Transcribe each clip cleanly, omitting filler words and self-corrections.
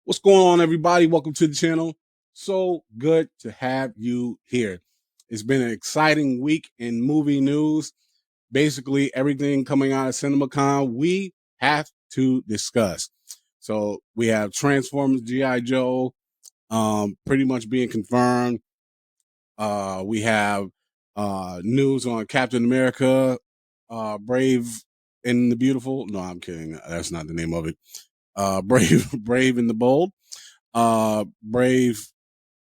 What's going on, everybody? Welcome to the channel. So good to have you here. It's been an exciting week in movie news. Basically, everything coming out of CinemaCon, we have to discuss. So we have Transformers, G.I. Joe, pretty much being confirmed. We have news on Captain America, Brave and the Beautiful. No, I'm kidding. That's not the name of it. Brave and the Bold. Brave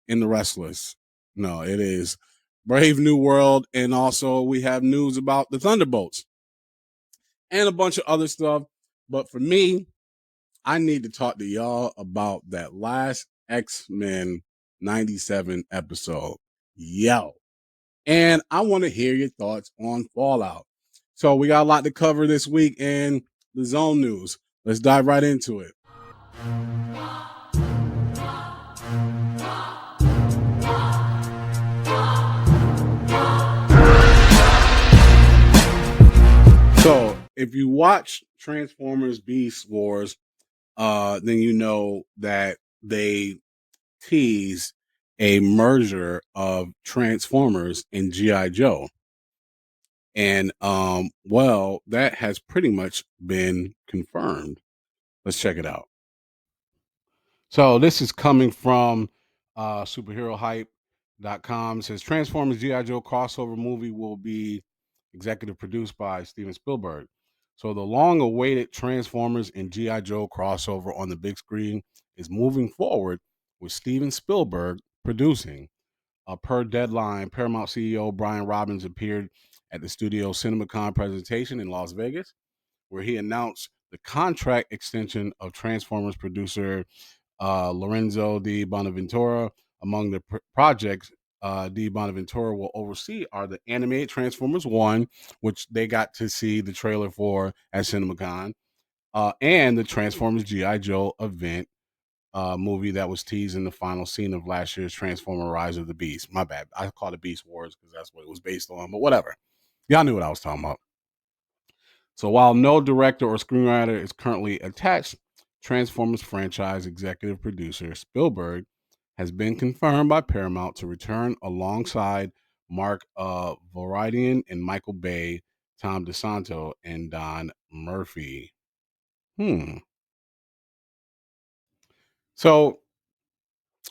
and the Restless. No, it is Brave New World. And also we have news about the Thunderbolts and a bunch of other stuff. But for me, I need to talk to y'all about that last X-Men 97 episode. Yo. And I want to hear your thoughts on Fallout. So we got a lot to cover this week in the Zone News. Let's dive right into it. So if you watch Transformers Beast Wars, then you know that they tease a merger of Transformers and G.I. Joe. And well, that has pretty much been confirmed. Let's check it out. So this is coming from superherohype.com. It says Transformers G.I. Joe crossover movie will be executive produced by Steven Spielberg. So the long-awaited Transformers and G.I. Joe crossover on the big screen is moving forward with Steven Spielberg producing. Per Deadline, Paramount CEO Brian Robbins appeared at the studio CinemaCon presentation in Las Vegas, where he announced the contract extension of Transformers producer Lorenzo Di Bonaventura. Among the projects Di Bonaventura will oversee are the animated Transformers 1, which they got to see the trailer for at CinemaCon, and the Transformers G.I. Joe event movie that was teased in the final scene of last year's Transformer Rise of the Beast. My bad. I called it Beast Wars because that's what it was based on, but whatever. Y'all knew what I was talking about. So while no director or screenwriter is currently attached, Transformers franchise executive producer Spielberg has been confirmed by Paramount to return alongside Mark Voradian and Michael Bay, Tom DeSanto, and Don Murphy. So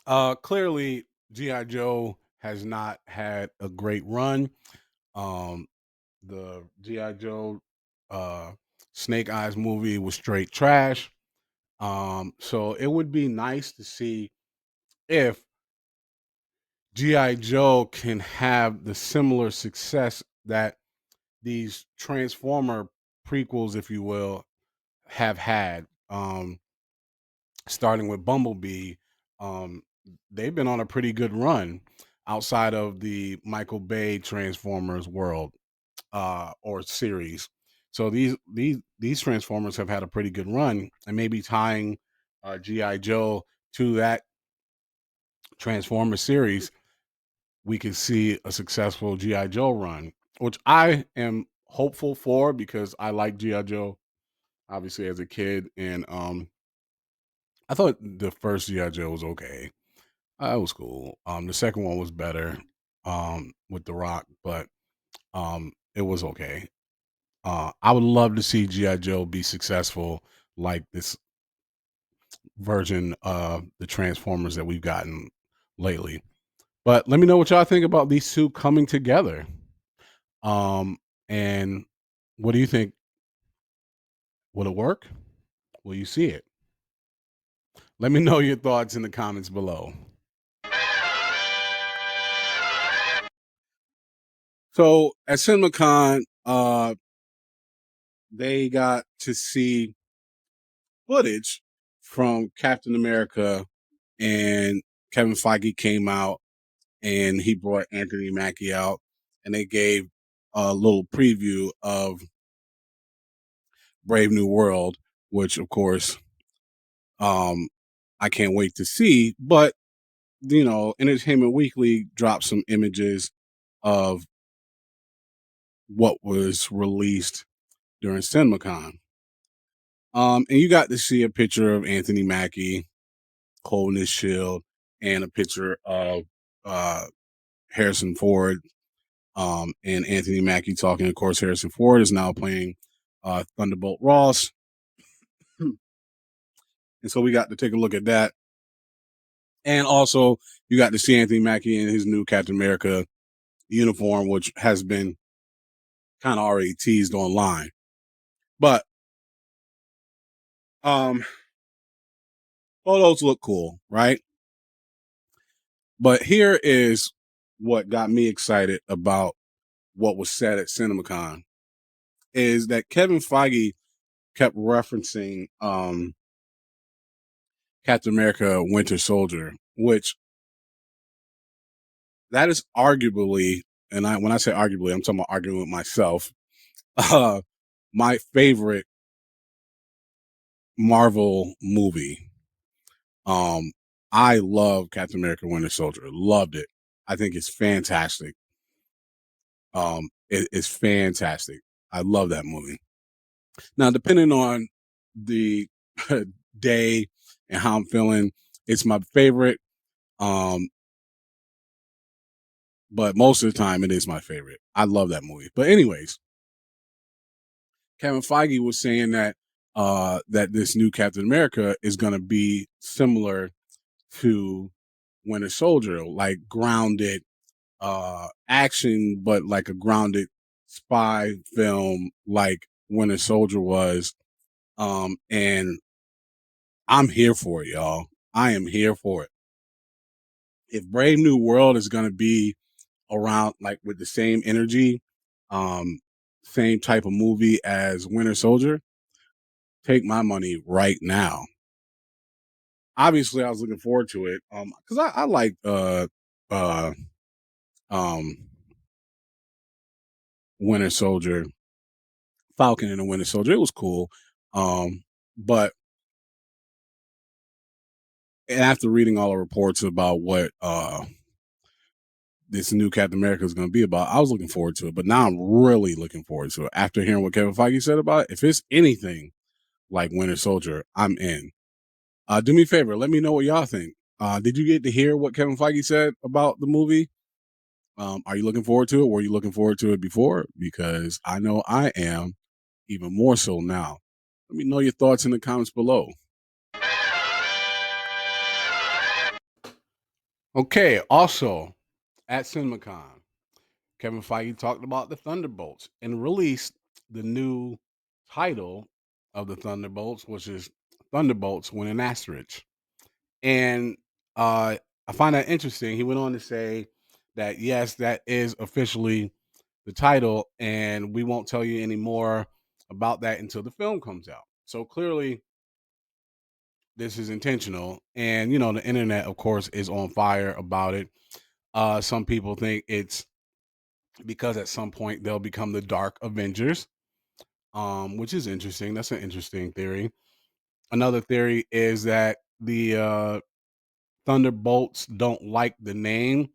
clearly, G.I. Joe has not had a great run. Um, the G.I. Joe uh, Snake Eyes movie was straight trash. So it would be nice to see if G.I. Joe can have the similar success that these Transformer prequels, if you will, have had. Starting with Bumblebee, um, they've been on a pretty good run outside of the Michael Bay Transformers world or series. So these Transformers have had a pretty good run, and maybe tying GI Joe to that Transformer series, we could see a successful GI Joe run, which I am hopeful for because I like GI Joe obviously as a kid, and I thought the first GI Joe was okay. It was cool. The second one was better with The Rock, but it was okay. I would love to see GI Joe be successful like this version of the Transformers that we've gotten lately. But let me know what y'all think about these two coming together. And what do you think? Will it work? Will you see it? Let me know your thoughts in the comments below. So at CinemaCon, they got to see footage from Captain America, and Kevin Feige came out and he brought Anthony Mackie out, and they gave a little preview of Brave New World, which of course I can't wait to see. But you know, Entertainment Weekly dropped some images of what was released during CinemaCon. And you got to see a picture of Anthony Mackie. holding his shield, and a picture of uh, Harrison Ford and Anthony Mackie talking. Of course, Harrison Ford is now playing Thunderbolt Ross, and so we got to take a look at that. And also, you got to see Anthony Mackie in his new Captain America uniform, which has been kind of already teased online. But um, photos look cool, right? But here is what got me excited about what was said at CinemaCon is that Kevin Feige kept referencing Captain America Winter Soldier, which that is arguably, and when I say arguably, I'm talking about arguing with myself, uh, my favorite Marvel movie. Um, I love Captain America Winter Soldier. Loved it. I think it's fantastic. It's fantastic. I love that movie. Now, depending on the day and how I'm feeling, it's my favorite. Um, but most of the time, it is my favorite. I love that movie. But anyways, Kevin Feige was saying that that this new Captain America is going to be similar to Winter Soldier, like grounded action, but like a grounded spy film, like Winter Soldier was. And I'm here for it, y'all. I am here for it. If Brave New World is going to be around like with the same energy, um, same type of movie as Winter Soldier, take my money right now. Obviously, I was looking forward to it because I like uh, um, Winter Soldier, Falcon and the Winter Soldier. It was cool, but after reading all the reports about what this new Captain America is going to be about, I was looking forward to it. But now I'm really looking forward to it after hearing what Kevin Feige said about it. If it's anything like Winter Soldier, I'm in. Do me a favor, let me know what y'all think. Did you get to hear what Kevin Feige said about the movie? Are you looking forward to it? Were you looking forward to it before? Because I know I am, even more so now. Let me know your thoughts in the comments below. Okay, also at CinemaCon, Kevin Feige talked about the Thunderbolts and released the new title of the Thunderbolts, which is Thunderbolts with an asterisk. And I find that interesting. He went on to say that yes, that is officially the title, and we won't tell you any more about that until the film comes out. So clearly, this is intentional, and you know the internet, of course, is on fire about it. Some people think it's because at some point they'll become the Dark Avengers, which is interesting. That's an interesting theory. Another theory is that the Thunderbolts don't like the name.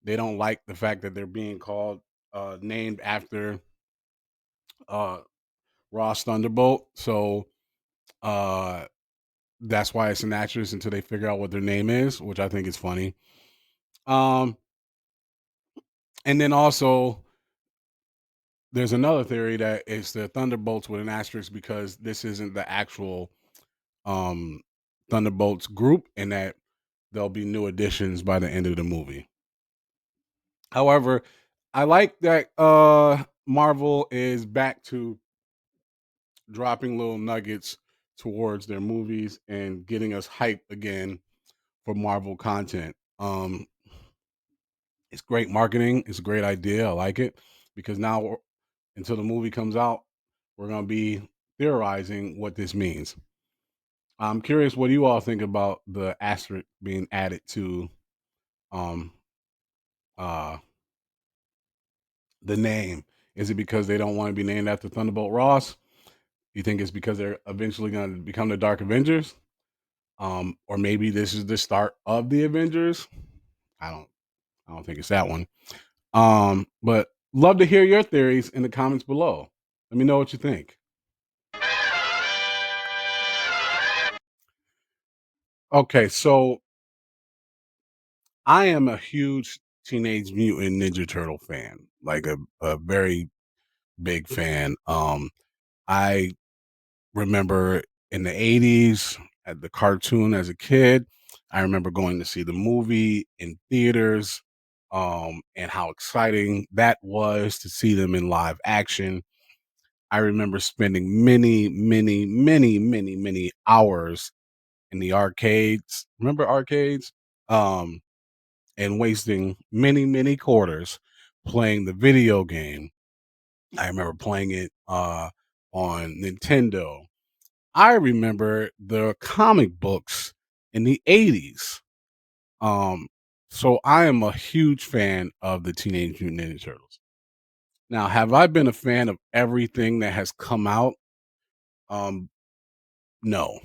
They don't like the fact that they're being called named after uh, Ross Thunderbolt. So uh, that's why it's an actress until they figure out what their name is, which I think is funny. Um, and then also, there's another theory that it's the Thunderbolts with an asterisk because this isn't the actual um, Thunderbolts group, and that there'll be new additions by the end of the movie. However, I like that Marvel is back to dropping little nuggets towards their movies and getting us hyped again for Marvel content. It's great marketing. It's a great idea. I like it because now, until the movie comes out, we're going to be theorizing what this means. I'm curious what do you all think about the asterisk being added to um, uh, the name. Is it because they don't want to be named after Thunderbolt Ross? You think it's because they're eventually going to become the Dark Avengers? Or maybe this is the start of the Avengers. I don't. I don't think it's that one. But love to hear your theories in the comments below. Let me know what you think. Okay, so I am a huge Teenage Mutant Ninja Turtle fan, like a very big fan. I remember in the 80s at the cartoon as a kid. I remember going to see the movie in theaters, and how exciting that was to see them in live action. I remember spending many, many, many, many, many hours in the arcades. Remember arcades? Um, and wasting many, many quarters playing the video game. I remember playing it on Nintendo. I remember the comic books in the 80s. Um, so I am a huge fan of the Teenage Mutant Ninja Turtles. Now, have I been a fan of everything that has come out? Um, no.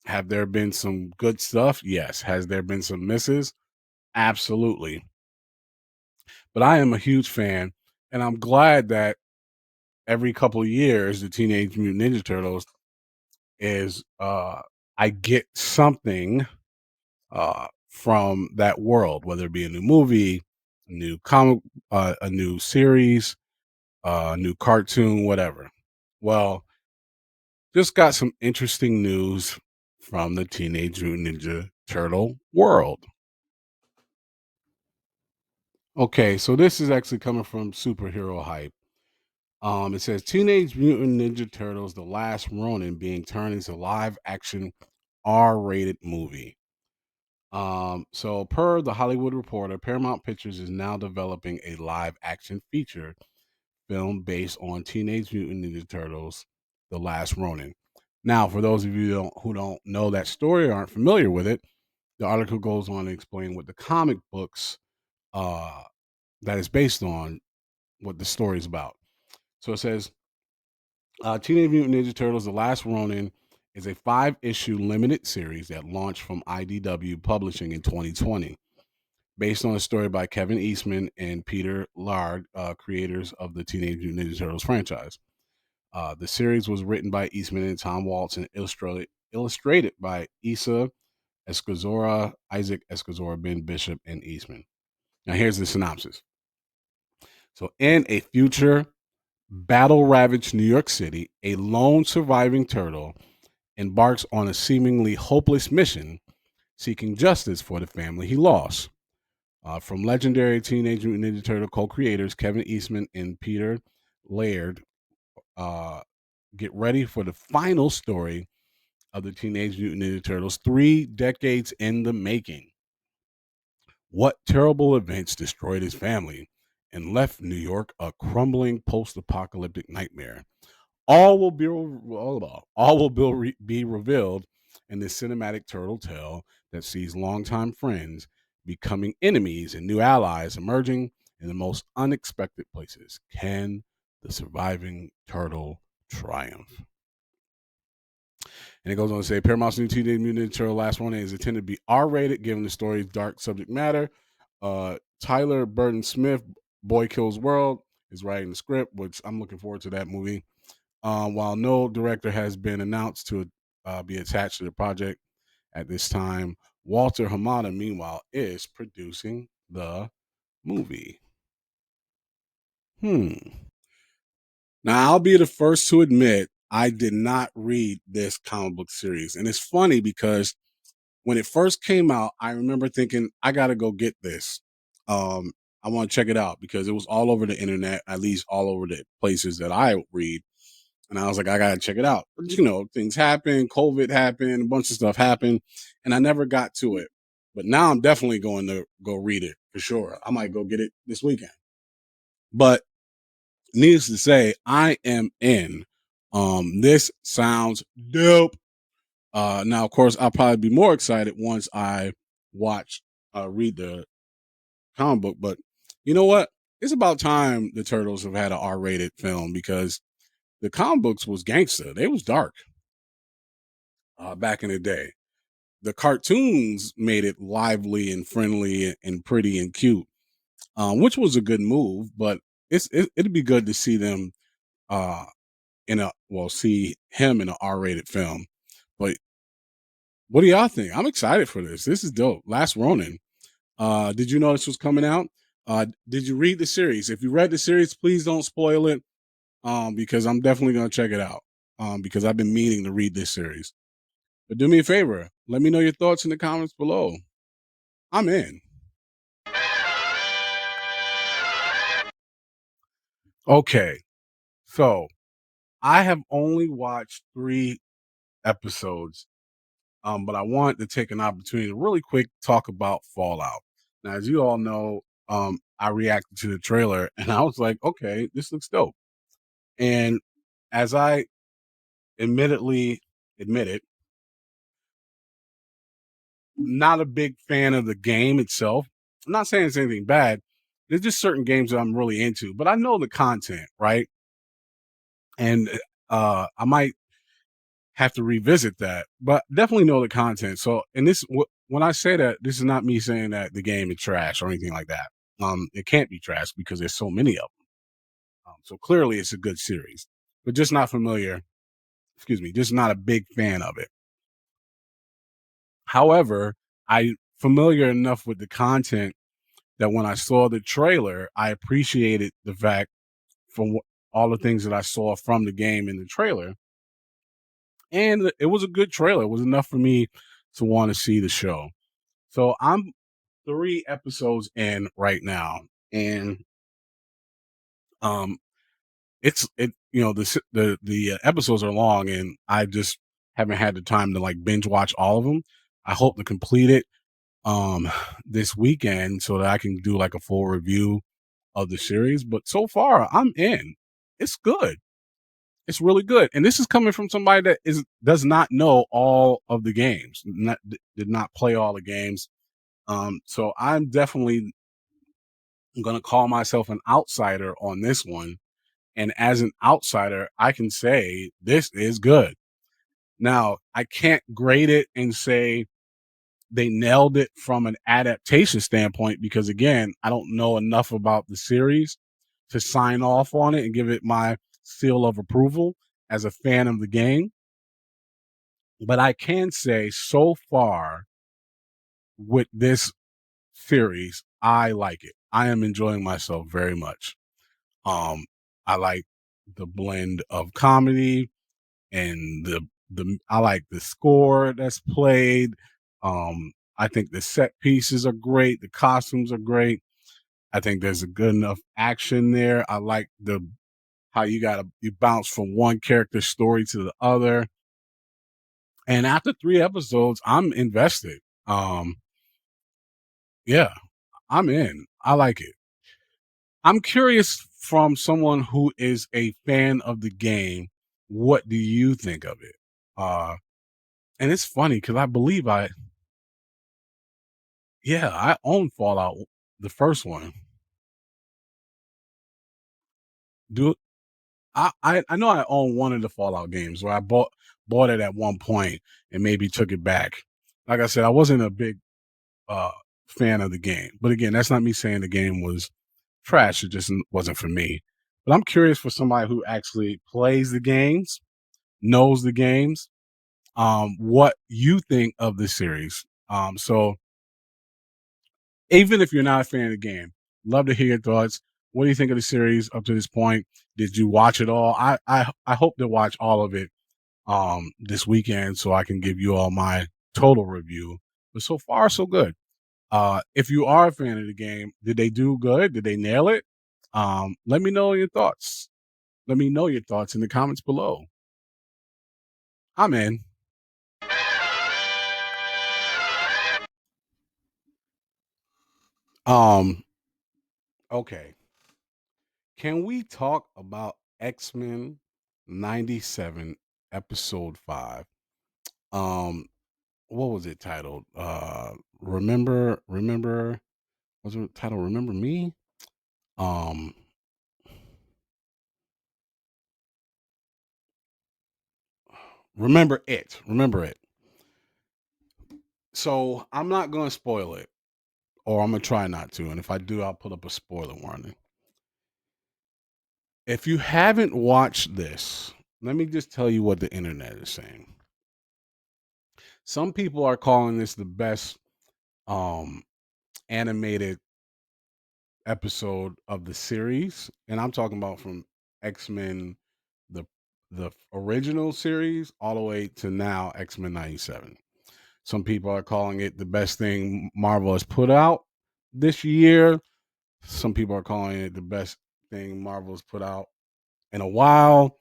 Have there been some good stuff? Yes. Has there been some misses? Absolutely. But I am a huge fan, and I'm glad that every couple of years the Teenage Mutant Ninja Turtles is I get something from that world, whether it be a new movie, a new comic, a new series, a new cartoon, whatever. Well, just got some interesting news from the Teenage Mutant Ninja Turtle world. Okay, so this is actually coming from Superhero Hype. It says Teenage Mutant Ninja Turtles: The Last Ronin being turned into live action R-rated movie. So per the Hollywood Reporter, Paramount Pictures is now developing a live action feature film based on Teenage Mutant Ninja Turtles: The Last Ronin. Now, for those of you who don't know that story or aren't familiar with it, the article goes on to explain what the comic books uh, that is based on, what the story is about. So it says Teenage Mutant Ninja Turtles: The Last Ronin is a 5-issue limited series that launched from IDW Publishing in 2020, based on a story by Kevin Eastman and Peter Laird, creators of the Teenage Mutant Ninja Turtles franchise. The series was written by Eastman and Tom Waltz and illustrated by Isa Escazora, Isaac Escazora, Ben Bishop, and Eastman. Now, here's the synopsis. So, in a future battle ravaged New York City, a lone surviving turtle embarks on a seemingly hopeless mission seeking justice for the family he lost. From legendary Teenage Mutant Ninja Turtle co creators Kevin Eastman and Peter Laird, uh, get ready for the final story of the Teenage Mutant Ninja Turtles 3 decades in the making. What terrible events destroyed his family and left New York a crumbling post apocalyptic nightmare? All will be revealed in this cinematic turtle tale that sees longtime friends becoming enemies and new allies emerging in the most unexpected places. Can the surviving turtle triumph? And it goes on to say Paramount's new Teenage Mutant Ninja Turtle Last One is intended to be R-rated, given the story's dark subject matter. Tyler Burton Smith, Boy Kills World, is writing the script, which I'm looking forward to that movie. While no director has been announced to be attached to the project at this time, Walter Hamada, meanwhile, is producing the movie. Now, I'll be the first to admit I did not read this comic book series. And it's funny because when it first came out, I remember thinking, I got to go get this. I want to check it out because it was all over the internet, at least all over the places that I read. And I was like, I got to check it out. But, things happen, COVID happened, a bunch of stuff happened, and I never got to it. But now I'm definitely going to go read it for sure. I might go get it this weekend. But needless to say, I am in. This sounds dope. Now, of course, I'll probably be more excited once I watch, read the comic book. But you know what? It's about time the Turtles have had an R-rated film because the comic books was gangster. They was dark back in the day. The cartoons made it lively and friendly and pretty and cute, which was a good move. But it'd be good to see them uh, see him in an R-rated film. But What do y'all think? I'm excited for this. This is dope. Last Ronin. Did you know this was coming out? Did you read the series? If you read the series, please don't spoil it. Because I'm definitely gonna check it out. Because I've been meaning to read this series. But do me a favor, let me know your thoughts in the comments below. I'm in. Okay, so I have only watched 3 episodes, but I wanted to take an opportunity to really quick talk about Fallout. Now, as you all know, I reacted to the trailer and I was like, okay, this looks dope. And as I admittedly admitted, not a big fan of the game itself. I'm not saying it's anything bad. There's just certain games that I'm really into, but I know the content, right? And I might have to revisit that, but definitely know the content. So, and when I say that, this is not me saying that the game is trash or anything like that. It can't be trash because there's so many of them. So clearly, it's a good series, but just not familiar. Excuse me, just not a big fan of it. However, I familiar enough with the content that when I saw the trailer, I appreciated the fact from all the things that I saw from the game in the trailer, and it was a good trailer. It was enough for me to want to see the show. So I'm 3 episodes in right now, and um, the episodes are long, and I just haven't had the time to like binge watch all of them. I hope to complete it um this weekend so that I can do like a full review of the series. But so far, I'm in. It's good. It's really good, and this is coming from somebody that is does not know all of the games, did not play all the games. So I'm definitely going to call myself an outsider on this one. And as an outsider, I can say this is good. Now, I can't grade it and say they nailed it from an adaptation standpoint because, again, I don't know enough about the series to sign off on it and give it my seal of approval as a fan of the game. But I can say so far with this series, I like it. I am enjoying myself very much. Um, I like the blend of comedy and the I like the score that's played. I think the set pieces are great. The costumes are great. I think there's a good enough action there. I like the how you bounce from one character's story to the other. And after 3 episodes, I'm invested. Yeah, I'm in. I like it. I'm curious from someone who is a fan of the game, what do you think of it? And it's funny because I believe I own Fallout, the first one. Do I know I own one of the Fallout games where I bought it at one point and maybe took it back. Like I said, I wasn't a big uh fan of the game, but again, that's not me saying the game was trash. It just wasn't for me. But I'm curious for somebody who actually plays the games, knows the games, what you think of the series. So even if you're not a fan of the game, love to hear your thoughts. What do you think of the series up to this point? Did you watch it all? I hope to watch all of it this weekend so I can give you all my total review. But so far, so good. If you are a fan of the game, did they do good? Did they nail it? Let me know your thoughts. Let me know your thoughts in the comments below. I'm in. Um, okay. Can we talk about X-Men 97 episode 5? Um, what was it titled? Remember was it titled Remember Me? Um, Remember it. So I'm not gonna spoil it, or I'm gonna try not to. And if I do, I'll put up a spoiler warning. If you haven't watched this, let me just tell you what the internet is saying. Some people are calling this the best um animated episode of the series, and I'm talking about from X-Men, the original series, all the way to now X-Men 97. Some people are calling it the best thing Marvel has put out this year. Some people are calling it the best thing Marvel has put out in a while.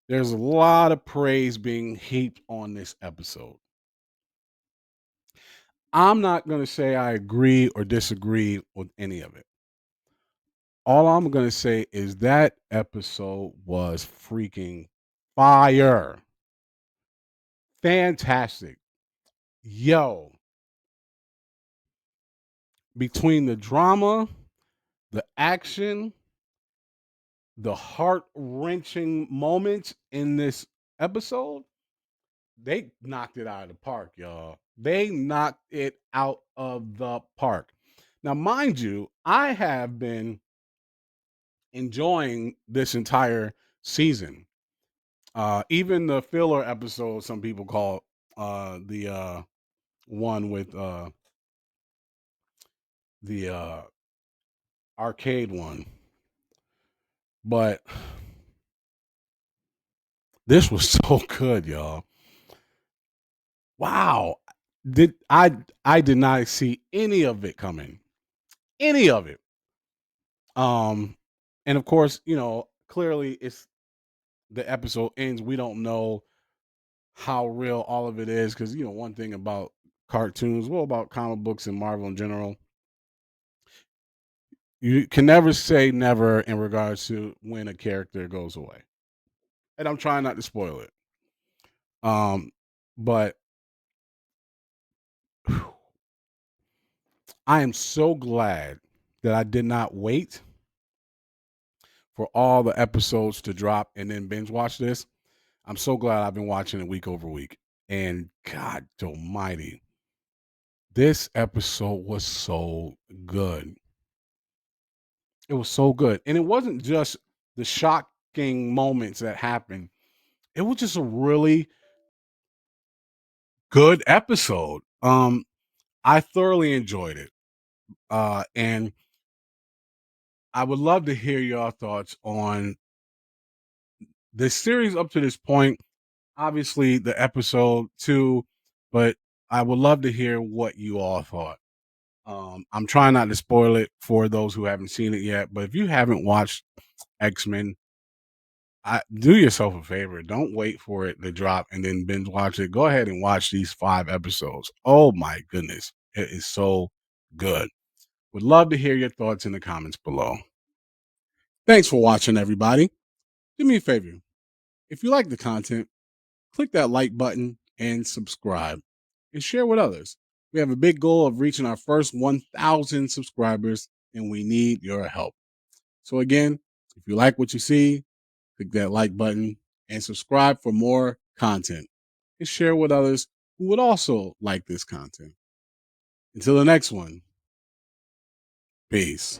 There's a lot of praise being heaped on this episode. I'm not going to say I agree or disagree with any of it. All I'm going to say is that episode was freaking fire. Fantastic. Yo, between the drama, the action, the heart wrenching moments in this episode, they knocked it out of the park, y'all. They knocked it out of the park. Now, mind you, I have been enjoying this entire season. Even the filler episode, some people call the one with the arcade one. But this was so good, y'all. Wow. I did not see any of it coming. Any of it. Um and of course, clearly it's the episode ends. We don't know how real all of it is because one thing about cartoons, well, about comic books and Marvel in general, you can never say never in regards to when a character goes away. And I'm trying not to spoil it. But whew, I am so glad that I did not wait for all the episodes to drop and then binge watch this. I'm so glad I've been watching it week over week. And God almighty, this episode was so good. It was so good. And it wasn't just the shocking moments that happened. It was just a really good episode. I thoroughly enjoyed it. And I would love to hear your thoughts on this series up to this point. Obviously, the episode two, but I would love to hear what you all thought. I'm trying not to spoil it for those who haven't seen it yet, but if you haven't watched X-Men, do yourself a favor. Don't wait for it to drop and then binge watch it. Go ahead and watch these 5 episodes. Oh my goodness. It is so good. Would love to hear your thoughts in the comments below. Thanks for watching, everybody. Do me a favor. If you like the content, click that like button and subscribe and share with others. We have a big goal of reaching our first 1,000 subscribers, and we need your help. So, again, if you like what you see, click that like button and subscribe for more content and share with others who would also like this content. Until the next one, peace.